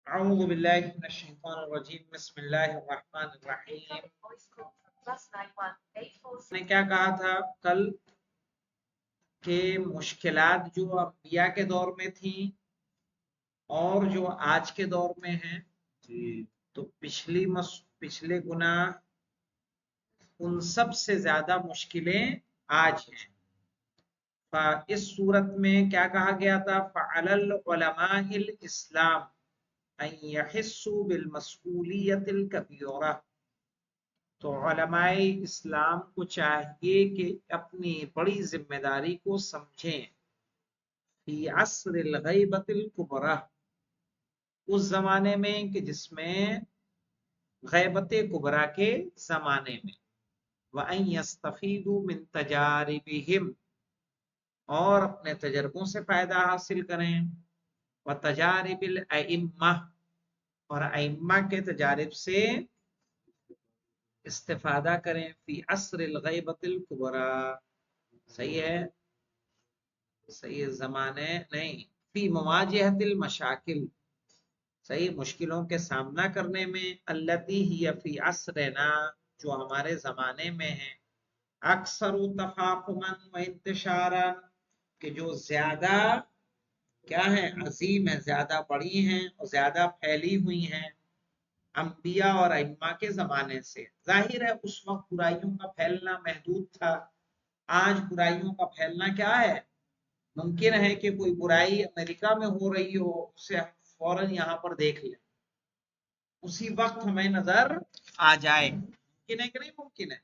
अऊज़ु बिल्लाहि मिनश शैतानिर रजीम बिस्मिल्लाहिर रहमानिर रहीम। ने क्या कहा था कल कि मुश्किलात जो अंबिया के दौर में थी और जो आज के दौर में हैं, तो पिछले गुनाह उन सब से ज्यादा मुश्किलें आज हैं। इस सूरत में क्या कहा गया था? फ़अलल उलमाइल इस्लाम अन यहिस्सू बिल मसऊलियतिल कबीरा। तो उलमाए इस्लाम को चाहिए कि अपनी बड़ी जिम्मेदारी को समझें। फी अस्रिल गैबतिल कुबरा, उस जमाने में कि जिसमें गैबत कुबरा के जमाने में, व अन यस्तफीदू मिन तजारिबिहिम, और अपने तजर्बों से फायदा हासिल करें। व तजारिबिल अइम्मा, और अइम्मा के तजारिब से इस्तिफादा करें। फी अस्रिल गैबतिल कुबरा, सही है, सही जमाने नहीं, फी मवाजिहतिल मशाकिल, सही मुश्किलों के सामना करने में। अल्लती हिय फी अस्रना, जो हमारे जमाने में है। अक्सर तफाकुमन व इंतशारा, कि जो ज्यादा क्या है, अजीम है, ज्यादा बड़ी हैं और ज्यादा फैली हुई हैं अंबिया और अइम्मा के जमाने से। जाहिर है उस वक्त बुराइयों का फैलना महदूद था। आज बुराइयों का फैलना क्या है, मुमकिन है कि कोई बुराई अमेरिका में हो रही हो, उसे फौरन यहाँ पर देख लें, उसी वक्त हमें नजर आ जाए। मुमकिन है कि नहीं मुमकिन है?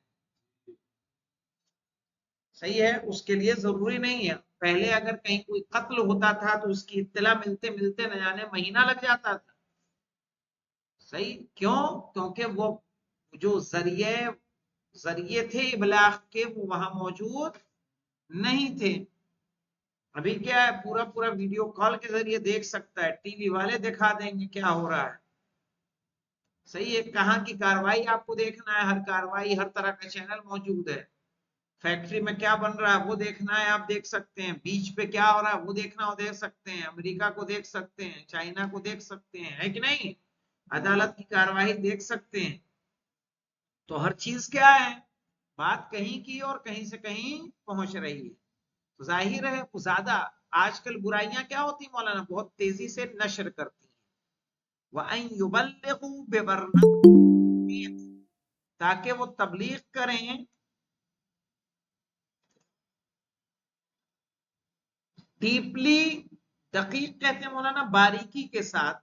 सही है, उसके लिए जरूरी नहीं है। पहले अगर कहीं कोई कत्ल होता था तो उसकी इत्तला मिलते मिलते न जाने महीना लग जाता था। सही, क्यों? क्योंकि वो जो जरिए थे इबलाग के, वो वहां मौजूद नहीं थे। अभी क्या है, पूरा पूरा वीडियो कॉल के जरिए देख सकता है, टीवी वाले दिखा देंगे क्या हो रहा है। सही है, कहाँ की कार्रवाई आपको देखना है, हर कार्रवाई, हर तरह का चैनल मौजूद है। फैक्ट्री में क्या बन रहा है वो देखना है, आप देख सकते हैं। बीच पे क्या हो रहा है वो देखना हो, देख सकते हैं। अमेरिका को देख सकते हैं, चाइना को देख सकते हैं, है कि नहीं? अदालत की कार्रवाई देख सकते हैं। तो हर चीज क्या है, बात कहीं की और कहीं से कहीं पहुंच रही है। तो जाहिर है ज्यादा आजकल बुराइयां क्या होती मौलाना, बहुत तेजी से नशर करती हैं। वअन युबल्लिगू बिबरनामियत, ताकि वो तबलीग करें डीपली, दकीक कहते हैं मौलाना, बारीकी के साथ।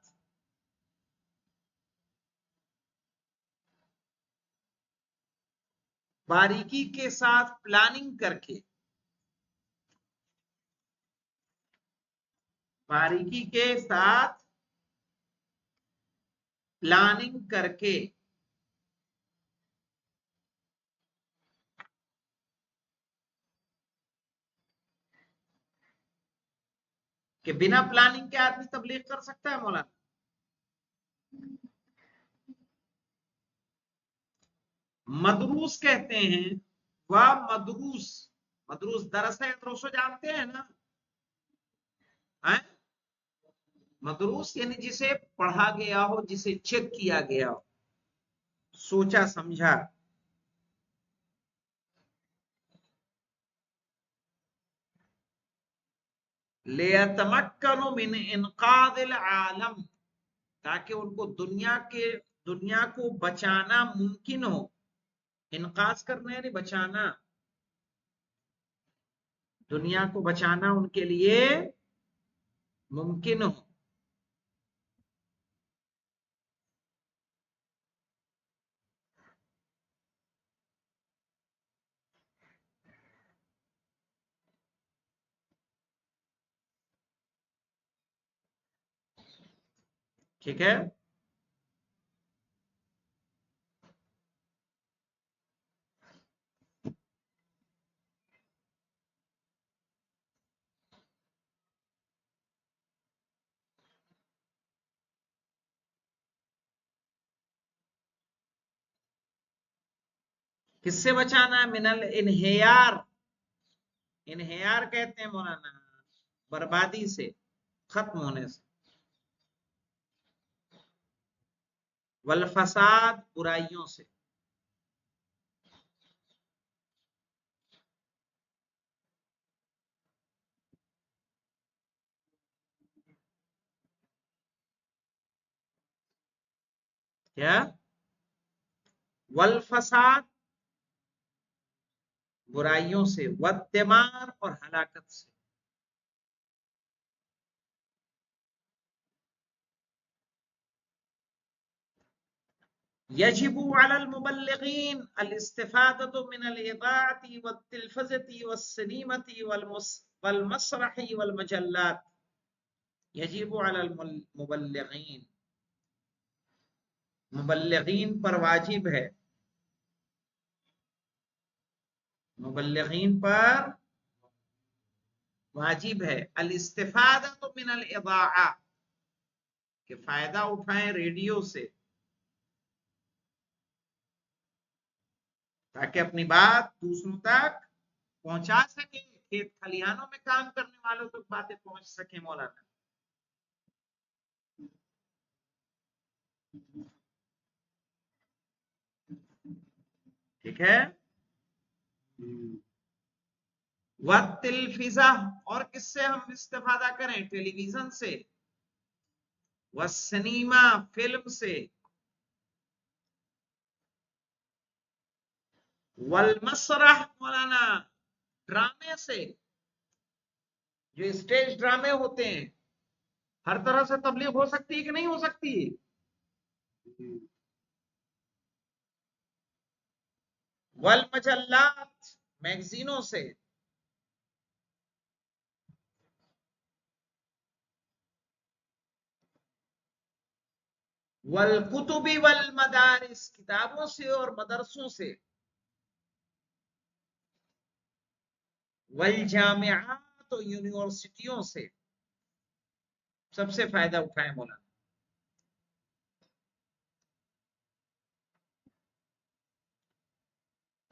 बारीकी के साथ प्लानिंग करके, बारीकी के साथ प्लानिंग करके, कि बिना प्लानिंग के आदमी तबलीग कर सकता है मौलाना? मदरूस कहते हैं, वह मदरूस, मदरूस दरस है, दरसो जानते हैं ना? है? मदरूस यानी जिसे पढ़ा गया हो, जिसे चेक किया गया हो, सोचा समझा। लियतमक्कनु मिन इनकादिल आलम, ताकि उनको दुनिया को बचाना मुमकिन हो। इनकाज करना यानी बचाना, दुनिया को बचाना उनके लिए मुमकिन हो। ठीक है, किससे बचाना है? मिनल इनहियार, इनहियार कहते हैं मौलाना बर्बादी से, खत्म होने से। वल-फसाद बुराइयों से, क्या? वल-फसाद बुराइयों से, वद्दिमार और हलाकत से। यजिबु अलल मुबल्लिगीन अल इस्तिफादतु मिनल इदाअति वत्तिलफज़ति वस्सनीमति वल मसरही वल मजल्लात। यजिबु अलल मुबल्लिगीन, मुबल्लिगीन पर वाजिब है, मुबल्लिगीन पर वाजिब है अल इस्तिफादतु मिनल इदाअ, कि फायदा उठाएं रेडियो से, ताकि अपनी बात दूसरों तक पहुंचा सके, खेत खलिहानों में काम करने वालों तक बातें पहुंच सके। मौलाना ठीक है। वत्तिलफिजा, और किससे हम इस्तेफादा करें? टेलीविजन से। वस्सनीमा, फिल्म से। वलमसरह, मौलाना ड्रामे से, जो स्टेज ड्रामे होते हैं, हर तरह से तबलीग हो सकती है कि नहीं हो सकती? वल मजल्लात, मैगजीनों से। वल कुतुबी वल मदारिस, किताबों से और मदरसों से। वल जामिआत, तो यूनिवर्सिटियों से। सबसे फायदा उठाए मौलाना।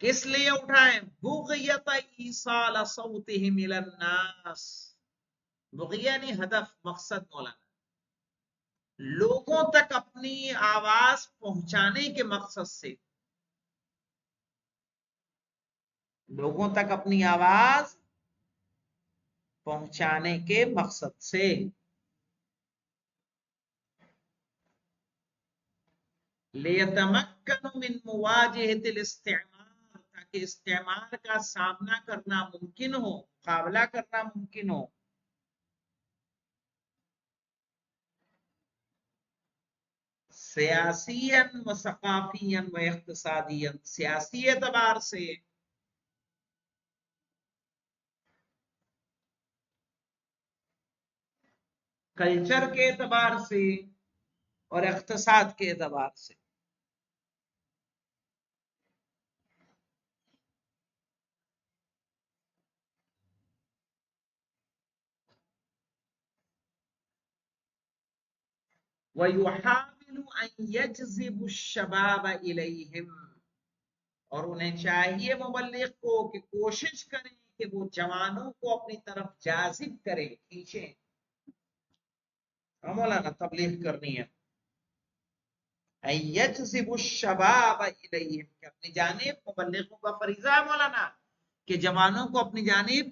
किस लिए उठाएं? बुग़यत ईसाल सौतिहिम इलन नास, बुग़िया नहीं, हदफ, मकसद मौलाना, लोगों तक अपनी आवाज पहुंचाने के मकसद से, लोगों तक अपनी आवाज पहुंचाने के मकसद से। लियतमक्कनु मिन मुवाजहतिल इस्तिमार, ताकि इस्तेमार का सामना करना मुमकिन हो, मुकाबला करना मुमकिन हो। सियासियन व सकाफियन व इख्तिसादियन, सियासी एतबार से, कल्चर के एतबार से और इख्तिसाद के एतबार से। वयुहाविलु अन यजज़िबु शबाब इलैहिम, और उन्हें चाहिए मुबल्लिग को कि कोशिश करें कि वो जवानों को अपनी तरफ जाजिब करें, खींचें। मौलाना तबलीग करनी है। यजज़िबु शबाब इलैहिम, कि अपनी जानिब, मुबल्लिगों का फरीजा है मौलाना कि जवानों को अपनी जानिब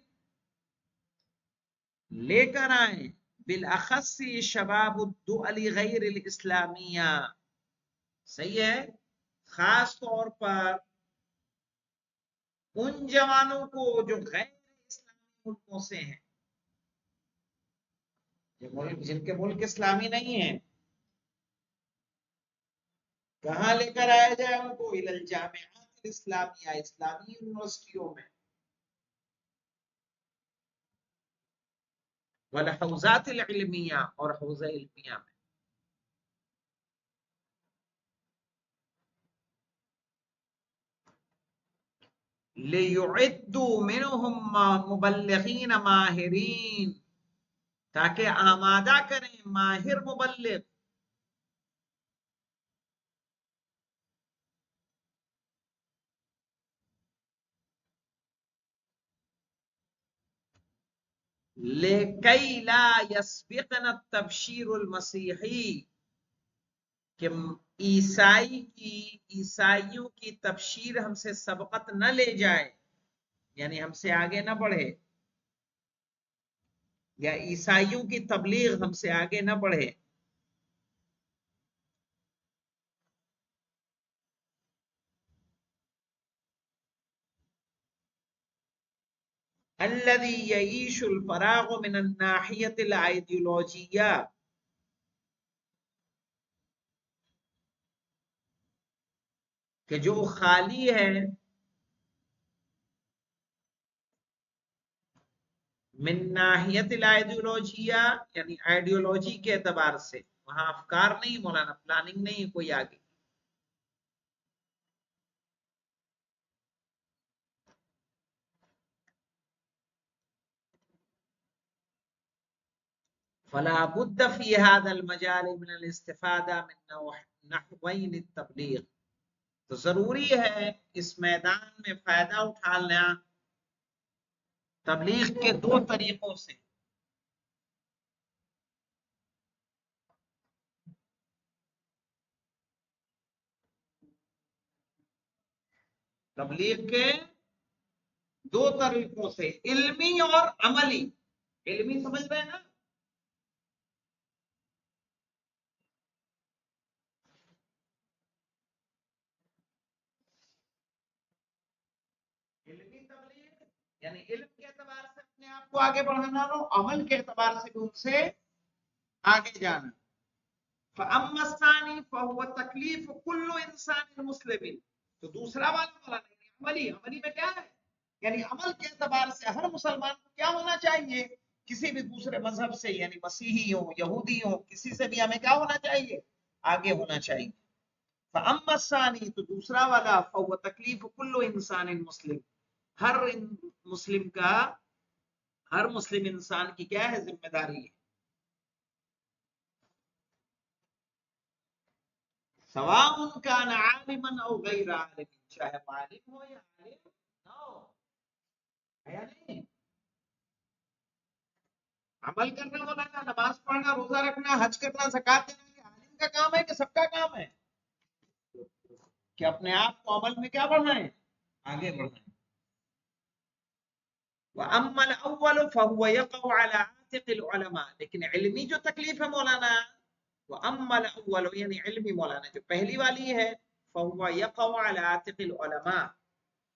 लेकर आए। बिलअखस्सी शबाबुद्दुअली गैरिल इस्लामिया, सही है, खास तौर पर उन जवानों को जो गैर इस्लामी मुल्कों से हैं, जो मुल्क, जिनके मुल्क इस्लामी नहीं है। कहाँ लेकर आया जाए उनको? इलल जामिआत इस्लामिया, इस्लामी यूनिवर्सिटियों में। वल हौज़ात इल्मिया, और हौज़ा इल्मिया में। लियुइद्दु मिनहुम मुबल्लिगीन माहिरीन, ताकि आमादा करें माहिर मुबल्लिग। लेकई ला यस्बिकन तबशीरुल मसीही, कि عیسائیوں کی تبشیر ہم سے سبقت نہ لے جائے، یعنی ہم سے آگے نہ بڑھے، یا عیسائیوں کی تبلیغ ہم سے آگے نہ بڑھے. الذي يعيش الفراغ من الناحية الائیڈیولوجیہ، کہ جو خالی ہے من ناحیت الائیڈیولوجیہ، یعنی آئیڈیولوجی کے اعتبار سے، وہاں افکار نہیں مولانا، پلاننگ نہیں کوئی آگے. فلا بد في هذا المجال من الاستفادہ من نحوین التبلیغ، تو ضروری ہے اس میدان میں فائدہ اٹھانا تبلیغ کے دو طریقوں سے. تبلیغ کے دو طریقوں سے، علمی اور عملی. علمی سمجھ رہے ہیں نا؟ علمی تبلیغ یعنی علم کے اعتبار سے اپنے آپ کو آگے بڑھانا، اور عمل کے اعتبار سے بھی ان سے آگے جانا. فَأَمَّا الثَّانِي فَهُوَ تَكْلِيفُ كُلُّ إِنسَانٍ مُسْلِمٍ، تو دوسرا والا مولانا عملی میں کیا ہے؟ یعنی عمل کے اعتبار سے ہر مسلمان کو کیا ہونا چاہیے؟ کسی بھی دوسرے مذہب سے، یعنی مسیحی ہو، یہودی ہو، کسی سے بھی ہمیں کیا ہونا چاہیے؟ آگے ہونا چاہیے. فَأَمَّا الثَّانِي، تو دوسرا والا، فَهُوَ تَكْلِيفُ كُلُّ إِنسَانٍ مُسْلِمٍ، ہر مسلم کا، ہر مسلم انسان کی کیا ہے؟ ذمہ داری ہے. سواء كان عالما او غیر عالم، چاہے عالم ہو یا عالم نہ ہو. ہے یا نہیں؟ عمل کرنا، مولانا نماز پڑھنا، روزہ رکھنا، حج کرنا، زکات دینا، یہ عالم کا کام ہے کہ سب کا کام ہے؟ کہ اپنے آپ کو عمل میں کیا بڑھنا ہے؟ آگے بڑھنا ہے. وَأَمَّا الْأَوَّلُ فَهُوَ يَقَعُ عَلَى عَاتِقِ الْعُلَمَاء، لیکن علمی جو تکلیف ہے مولانا، وَأَمَّا الْأَوَّلُ یعنی علمی مولانا جو پہلی والی ہے، فَهُوَ يَقَعُ عَلَى عَاتِقِ الْعُلَمَاء،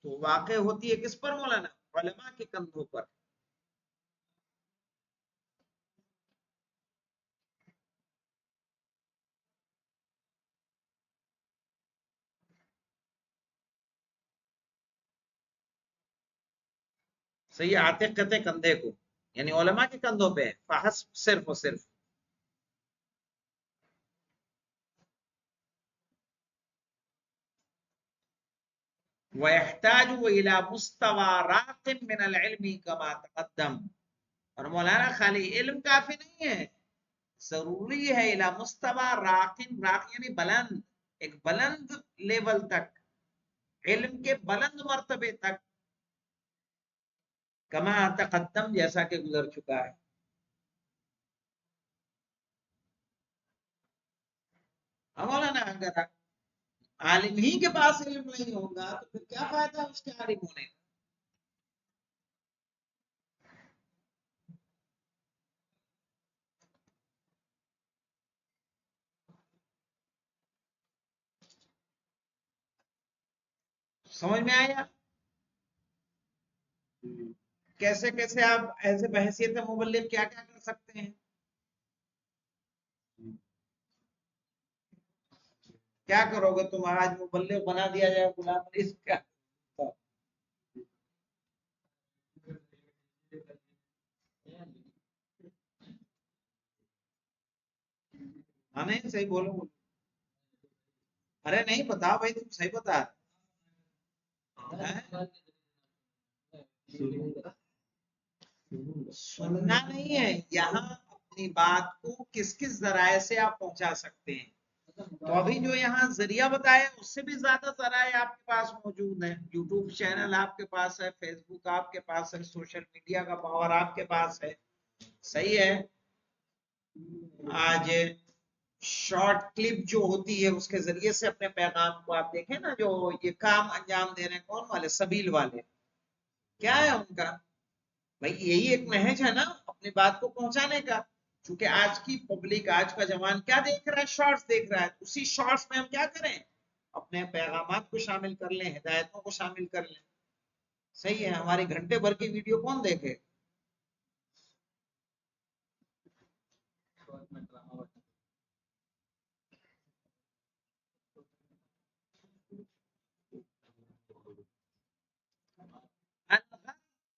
تو واقع ہوتی ہے کس پر مولانا؟ علماء کے کندھوں پر. صحیح، عاتق کہتے ہیں کندھے کو، یعنی علماء کے کندھوں پہ فحسب، صرف و صرف. وَيَحْتَاجُ إِلَى مُسْتَوَى رَاقٍ مِّنَ الْعِلْمِ كَمَا تَقَدَّمَ، اور مولانا خالی علم کافی نہیں ہے، ضروری ہے إِلَى مُسْتَوَى راق، راق یعنی بلند، ایک بلند لیول تک، علم کے بلند مرتبے تک، کما تقدم جیسا کہ گزر چکا ہے. مولانا اگر عالم ہی کے پاس علم نہیں ہوگا تو پھر کیا فائدہ اس کے عالم ہونے کا؟ سمجھ میں آیا؟ کیسے کیسے آپ ایسے بحثیت مبلغ کیا کیا کر سکتے ہیں؟ کیا کرو گے تم؟ آج مبلغ بنا دیا جائے غلام علی سے، کیا؟ ہاں نہیں صحیح بولو. ارے نہیں بتاؤ بھائی، تم صحیح بتا. سننا نہیں ہے یہاں، اپنی بات کو کس کس ذرائع سے آپ پہنچا سکتے ہیں. تو ابھی جو یہاں ذریعہ بتایا اس سے بھی زیادہ ذرائع آپ کے پاس موجود ہیں. یوٹیوب چینل آپ کے پاس ہے، فیس بک آپ کے پاس ہے، سوشل میڈیا کا پاور آپ کے پاس ہے. صحیح ہے. آج शॉर्ट क्लिप जो होती है उसके जरिए से अपने पैगाम को आप देखें ना, जो ये काम अंजाम दे रहे हैं कौन वाले, सबील वाले, क्या है उनका भाई, यही एक नहज है ना अपनी बात को पहुंचाने का। क्योंकि आज की पब्लिक, आज का जवान क्या देख रहा है, शॉर्ट्स देख रहा है। उसी शॉर्ट्स में हम क्या करें, अपने पैगामात को शामिल कर लें, हिदायतों को शामिल कर लें। सही है, हमारी घंटे भर की वीडियो कौन देखे।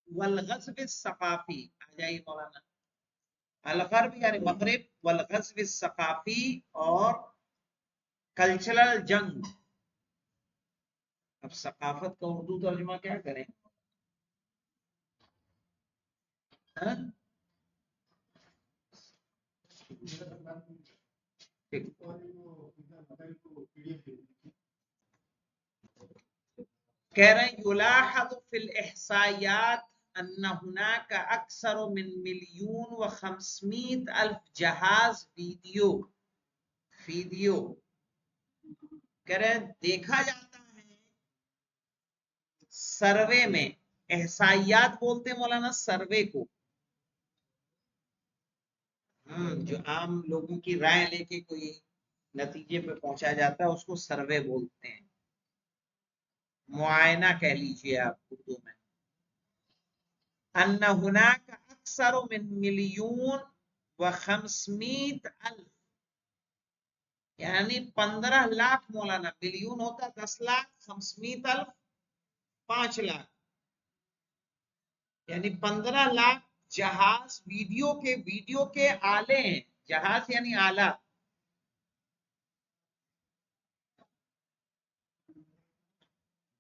वलगज़्व सकाफी, आ जाइए मौलाना। अलगर्ब यानी मगरिब, वलगज़्व सकाफी, और कल्चरल जंग। अब सकाफत का उर्दू तर्जुमा क्या करें, हाँ? कह रहे हैं युलाहज़ फिल इहसायात अन्न हुनाका अक्सर मिन मिलियन व 500 अल्फ जहाज वीडियो। कह रहे हैं देखा जाता है सर्वे में, एहसाइयात बोलते हैं मौलाना सर्वे को, जो आम लोगों की राय लेके कोई नतीजे पे पहुंचा जाता है उसको सर्वे बोलते हैं, मुआयना कह लीजिए आप उर्दू में। अन्ना हुनाका अक्सर मिन मिलियन व 500 अल्फ, यानी 15 लाख मौलाना, मिलियन होता 10 लाख, 500 अल्फ 5 लाख, यानी 15 लाख जहाज वीडियो के आले हैं। जहाज यानी आला।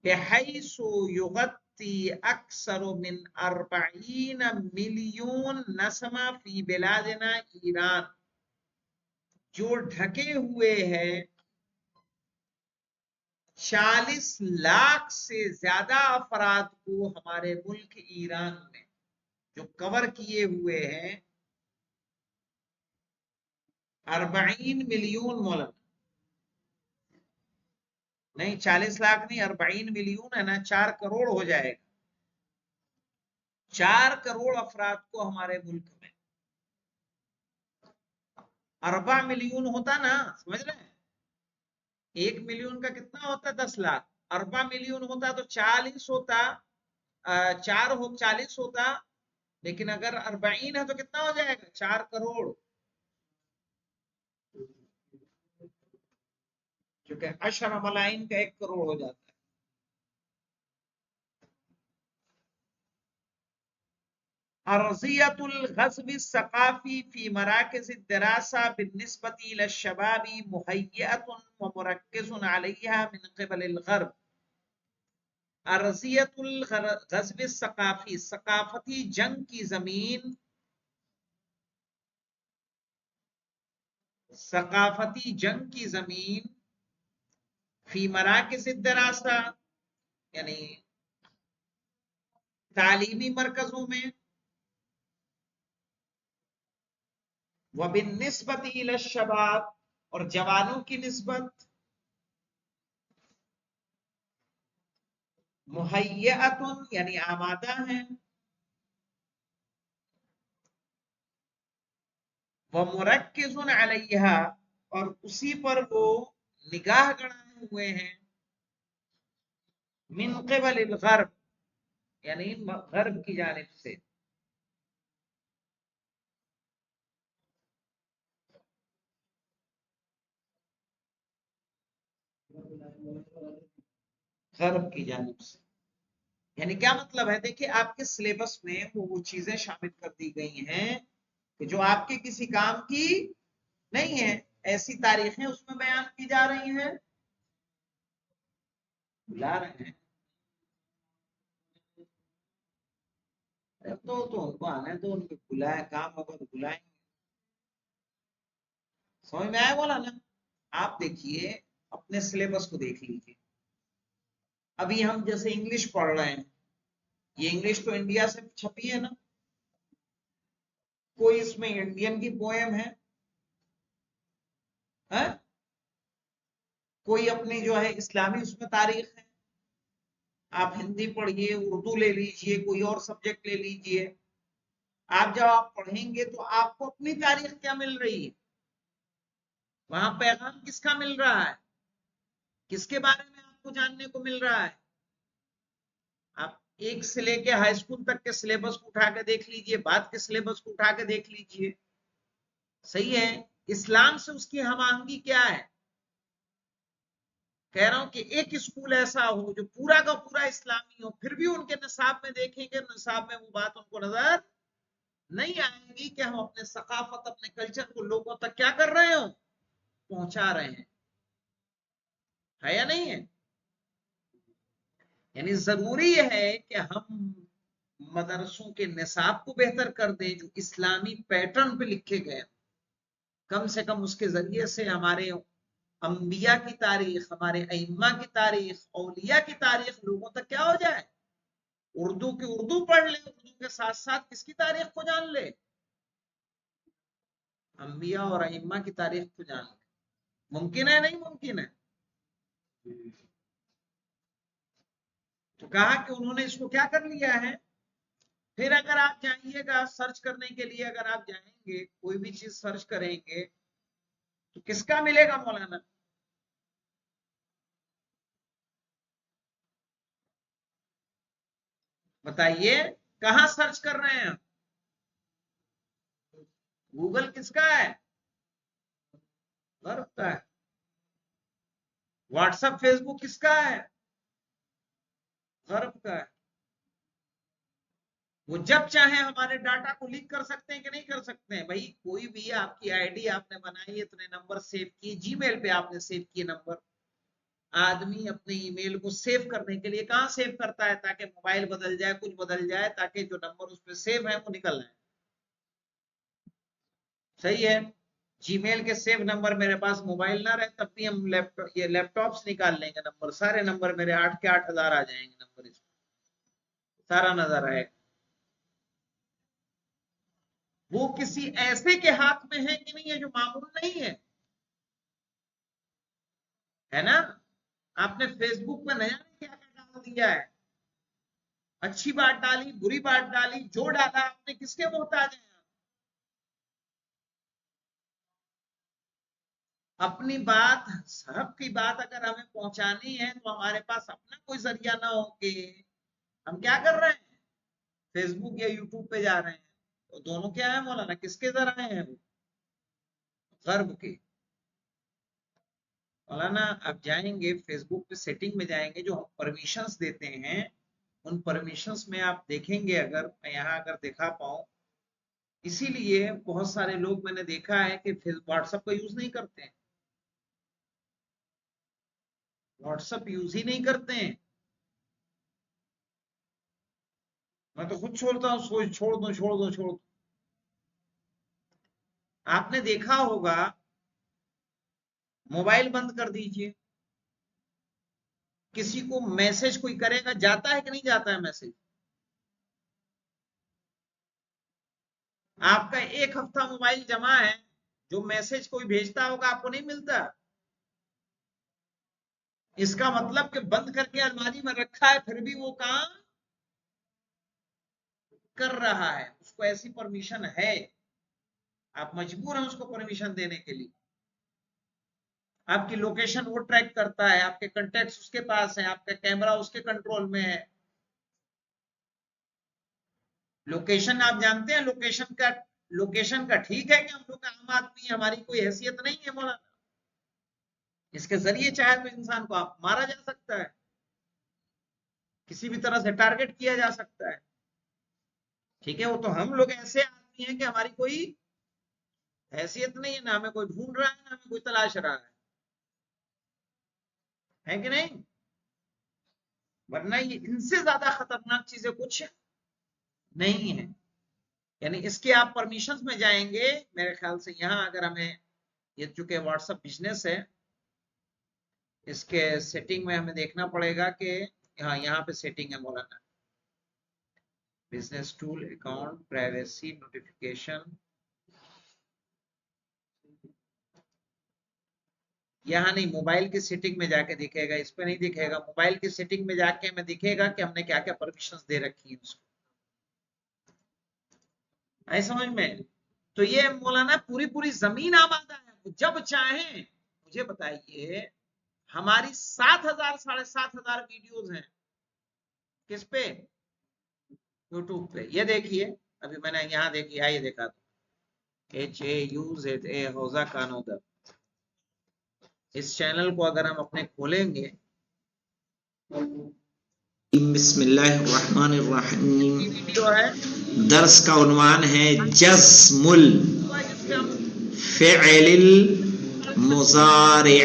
बिहैसु युगत्ती अक्सर मिन 40 मिलियन नसमा फी बिलादिना ईरान, जो ढके हुए हैं 40 लाख से ज्यादा अफराद को हमारे मुल्क ईरान में जो कवर किए हुए हैं। 40 मिलियन मौलाना, नहीं 40 लाख नहीं, 40 मिलियन है ना, 4 करोड़ हो जाएगा। 4 करोड़ अफराद को हमारे मुल्क में, 40 मिलियन होता ना, समझ रहे हैं, 1 मिलियन का कितना होता, 10 लाख, 40 मिलियन होता तो 40 होता, 4 हो 40 होता, लेकिन अगर 40 है तो कितना हो जाएगा, 4 करोड़, क्योंकि अशर मलाइन का 1 करोड़ हो जाता है। अर्जियतुल गज़्व सकाफी फी मराकिज़ दरासा बिन्निस्बति इला शबाबी मुहय्यतुन व मुरक्किज़ुन अलैहा मिन क़िबलिल ग़र्ब। अर्जियतुल गज़्व सकाफी, सकाफती जंग की जमीन, सकाफती जंग की जमीन, फी मराकिज़ दरासा यानी तालीमी मरकजों में, वबिन्निस्बति इला शबाब, और जवानों की निस्बत, मुहय्यतुन यानी आमादा हैं, व मुरक्किज़ुन अलैहा, और उसी पर वो निगाह गड़ाए हुए हैं, मिन क़िबलिल ग़र्ब यानी गर्ब की जानिब से। गर्ब की जानिब से यानी क्या मतलब है, देखिए आपके सिलेबस में वो चीजें शामिल कर दी गई हैं कि जो आपके किसी काम की नहीं है, ऐसी तारीखें उसमें बयान की जा रही हैं। बुला रहे हैं तो उनको आने दो, उनको बुलाए, काम होगा तो बुलाएंगे। समझ में आया बोला ना। आप देखिए अपने सिलेबस को देख लीजिए, अभी हम जैसे इंग्लिश पढ़ रहे हैं, ये इंग्लिश तो इंडिया से छपी है ना, कोई इसमें इंडियन की पोएम है, है? कोई अपनी जो है इस्लामी उसमें तारीख है, आप हिंदी पढ़िए, उर्दू ले लीजिए, कोई और सब्जेक्ट ले लीजिए, आप जब आप पढ़ेंगे तो आपको अपनी तारीख क्या मिल रही है, वहां पैगाम किसका मिल रहा है, किसके बारे में आपको जानने को मिल रहा है। आप एक से लेके हाई स्कूल तक के सिलेबस को उठा के देख लीजिए, बाद के सिलेबस को उठा के देख लीजिए, सही है। इस्लाम से उसकी हम आहंगी क्या है। कह रहा हूं कि एक स्कूल ऐसा हो जो पूरा का पूरा इस्लामी हो, फिर भी उनके निसाब में देखेंगे, निसाब में वो बात उनको नजर नहीं आएगी कि हम अपने सकाफत, अपने कल्चर को लोगों तक क्या कर रहे हो, पहुंचा रहे हैं, है या नहीं है। यानी जरूरी है कि हम मदरसों के निसाब को बेहतर कर दें जो इस्लामी पैटर्न पे लिखे गए, कम से कम उसके जरिए से हमारे अंबिया की तारीख, हमारे अइम्मा की तारीख, औलिया की तारीख लोगों तक क्या हो जाए। उर्दू की उर्दू पढ़ ले, उर्दू के साथ साथ किसकी तारीख को जान ले, अंबिया और अइम्मा की तारीख को जान ले। मुमकिन है, नहीं मुमकिन है। तो कहा कि उन्होंने इसको क्या कर लिया है। फिर अगर आप जाइएगा सर्च करने के लिए, अगर आप जाएंगे कोई भी चीज सर्च करेंगे तो किसका मिलेगा मौलाना, बताइए, कहां सर्च कर रहे हैं। गूगल किसका है, गर्व का है। व्हाट्सएप फेसबुक किसका है, गर्व का है। वो जब चाहे हमारे डाटा को लीक कर सकते हैं कि नहीं कर सकते हैं। भाई कोई भी आपकी आईडी आपने बनाई, इतने नंबर सेव किए, जीमेल पे आपने सेव किए नंबर, आदमी अपने ईमेल को सेव करने के लिए कहां सेव करता है, ताकि मोबाइल बदल जाए, कुछ बदल जाए, ताकि जो नंबर उस पर सेव है वो निकल जाए, सही है। जीमेल के सेव नंबर मेरे पास मोबाइल ना रहे तब भी हम लैपटॉप, ये लैपटॉप से निकाल लेंगे नंबर, सारे नंबर मेरे 8 के 8,000 आ जाएंगे नंबर, इसमें सारा नजर आएगा। वो किसी ऐसे के हाथ में है कि नहीं है जो मामूल नहीं है ना। आपने फेसबुक में नया क्या क्या डाल दिया है, अच्छी बात डाली, बुरी बात डाली, जो डाला आपने, किसके मोहताज हैं। अपनी बात, सबकी बात अगर हमें पहुंचानी है तो हमारे पास अपना कोई जरिया ना हो कि हम क्या कर रहे हैं, फेसबुक या यूट्यूब पे जा रहे हैं। तो दोनों क्या है मौलाना, किसके जराए हैं वो, गर्ब के। मौलाना आप जाएंगे फेसबुक पे, सेटिंग में जाएंगे, जो हम परमिशंस देते हैं उन परमिशंस में आप देखेंगे, अगर मैं यहाँ अगर दिखा पाऊं, इसीलिए बहुत सारे लोग मैंने देखा है कि व्हाट्सएप का यूज नहीं करते हैं, व्हाट्सएप यूज ही नहीं करते हैं। मैं तो खुद छोड़ता हूँ, सोच छोड़ दो छोड़ दो छोड़ दो। आपने देखा होगा, मोबाइल बंद कर दीजिए, किसी को मैसेज कोई करेगा, जाता है कि नहीं जाता है मैसेज। आपका एक हफ्ता मोबाइल जमा है, जो मैसेज कोई भेजता होगा आपको नहीं मिलता। इसका मतलब कि बंद करके अलमारी में रखा है, फिर भी वो काम कर रहा है, उसको ऐसी परमिशन है, आप मजबूर हैं उसको परमिशन देने के लिए। आपकी लोकेशन वो ट्रैक करता है, आपके कॉन्टेक्ट्स उसके पास हैं, आपका कैमरा उसके कंट्रोल में है। लोकेशन आप जानते हैं, लोकेशन का ठीक है कि हम लोग आम आदमी, हमारी कोई हैसियत नहीं है मौलाना, इसके जरिए चाहे तो इंसान को आप मारा जा सकता है, किसी भी तरह से टारगेट किया जा सकता है। ठीक है, वो तो हम लोग ऐसे आदमी हैं कि हमारी कोई हैसियत नहीं है, ना हमें कोई ढूंढ रहा है, ना हमें कोई तलाश रहा है कि नहीं। वरना ये इनसे ज्यादा खतरनाक चीजें कुछ नहीं है। यानी इसके आप परमिशंस में जाएंगे, मेरे ख्याल से यहाँ अगर हमें, ये चूंकि व्हाट्सएप बिजनेस है, इसके सेटिंग में हमें देखना पड़ेगा कि हाँ यहाँ पे सेटिंग है मौलाना, business tool, account, privacy, notification, یہاں نہیں، موبائل کی سیٹنگ میں جا کے دکھے گا، اس پہ نہیں دکھے گا، موبائل کی سیٹنگ میں جا کے ہمیں دکھے گا کہ ہم نے کیا کیا پرمیشنز دے رکھی ہیں اس کو، آئے سمجھ میں؟ تو یہ مولانا پوری پوری زمین آباد ہے، جب چاہیں مجھے بتائیے، ہماری 7,000 7,500 ویڈیوز ہیں کس پہ؟ یوٹیوب پہ. یہ دیکھیے ابھی میں نے یہاں دیکھی، آئیے دیکھا تو HAUZA حوزہ کانودر، اس چینل کو اگر ہم اپنے کھولیں گے، بسم اللہ الرحمن الرحیم. ویڈیو ہے درس کا عنوان ہے جزم جس پہ ہم الفعل المضارع.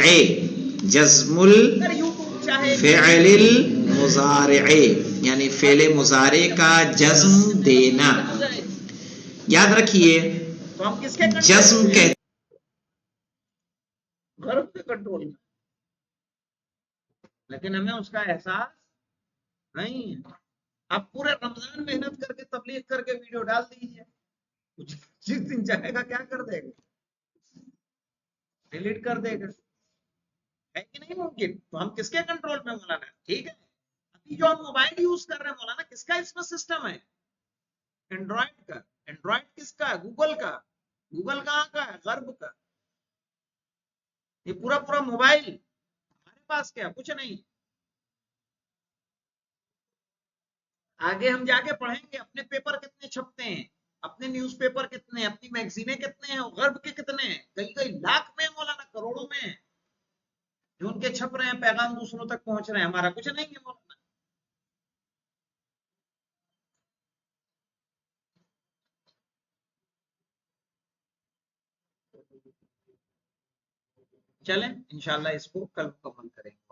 جزم یوٹیوب چاہے الفعل المضارع یعنی فعل مضارع کا جزم دینا. یاد رکھیے تو ہم کس کے جزم کہتے غرب کے کنٹرول میں، لیکن ہمیں اس کا احساس نہیں ہے. آپ پورے رمضان محنت کر کے تبلیغ کر کے ویڈیو ڈال دیجیے، جس دن چاہے گا کیا کر دے گا، ڈیلیٹ کر دے گا، ہے کہ نہیں ممکن؟ تو ہم کس کے کنٹرول میں مولانا؟ ٹھیک ہے، ابھی جو ہم موبائل یوز کر رہے ہیں مولانا، کس کا اس میں سسٹم ہے؟ اینڈرائڈ کا. اینڈرائڈ کس کا ہے؟ گوگل کا. گوگل کہاں کا ہے؟ غرب کا. یہ پورا پورا موبائل ہمارے پاس کیا؟ کچھ نہیں. آگے ہم جا کے پڑھیں گے اپنے پیپر کتنے چھپتے ہیں، اپنے نیوز پیپر کتنے ہیں، اپنی میگزینیں کتنے ہیں، غرب کے کتنے ہیں، کئی کئی لاکھ میں مولانا، کروڑوں میں جو ان کے چھپ رہے ہیں، پیغام دوسروں تک پہنچ رہے ہیں. ہمارا کچھ نہیں ہے مولانا. چلیں انشاءاللہ اس کو کل مکمل کریں گے.